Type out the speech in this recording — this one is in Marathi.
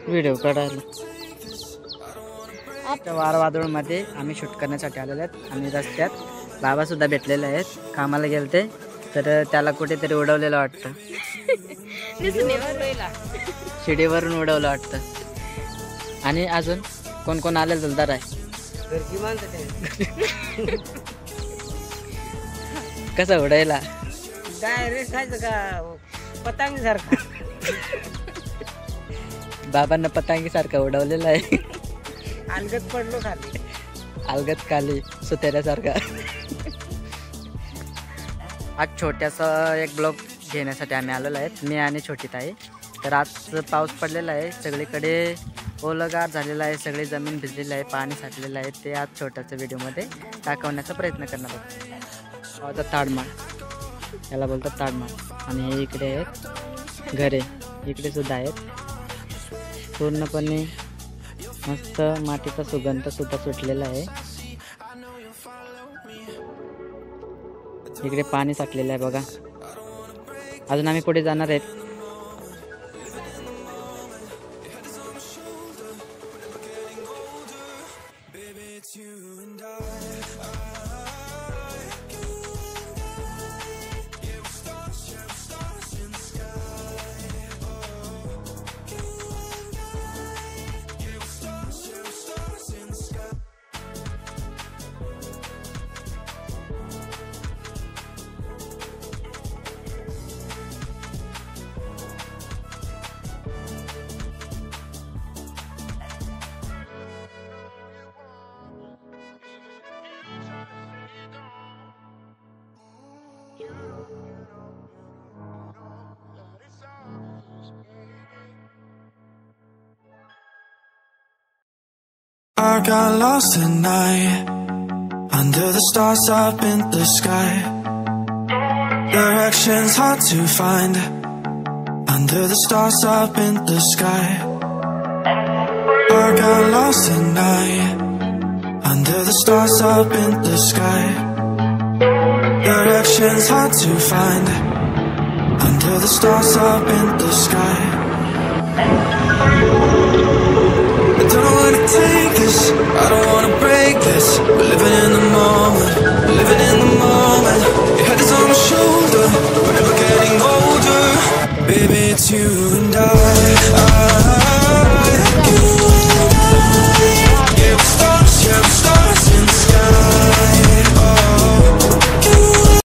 व्हिडिओ काढायला वार वादळ मध्ये आम्ही शूट करण्यासाठी आलेले आहेत आणि रस्त्यात बाबा सुद्धा भेटलेले आहेत. कामाला गेलते तर त्याला कुठेतरी उडवलेलं वाटतं. शिडीवरून उडवलं वाटतं. आणि अजून कोण कोण आले जलदार आहे. कसं उडायला डायरेक्ट खायचं का पतंग सारखा. बाबांना पतंगी सारखा उडवलेला आहे. अलगत पडलो खाली. अलगत खाली सुतेऱ्यासारखा. आज छोट्यासा एक ब्लॉग घेण्यासाठी आम्ही आलेलो आहेत, मी आणि छोटी ताई. तर आज पाऊस पडलेला आहे, सगळीकडे ओलगार झालेला आहे, सगळी जमीन भिजलेली आहे, पाणी साठलेलं आहे. ते आज छोट्याच्या व्हिडिओमध्ये दाखवण्याचा प्रयत्न करणार आहोत. ताडमाळ याला बोलतात ताडमाळ. आणि हे इकडे आहेत घरे, इकडे सुद्धा आहेत. पूर्णपणे मस्त मातीचा सुगंध सुद्धा सुटलेला आहे. इकडे पाणी साठलेलं आहे बघा. अजून आम्ही पुढे जाणार आहेत. I got lost at night under the stars up in the sky. Directions hard to find under the stars up in the sky. I got lost at night under the stars up in the sky. Directions hard to find under the stars up in the sky. I don't wanna take this, I don't wanna break this. We're living in the moment, living in the moment. Your head is on my shoulder, we're never getting older. Baby, it's you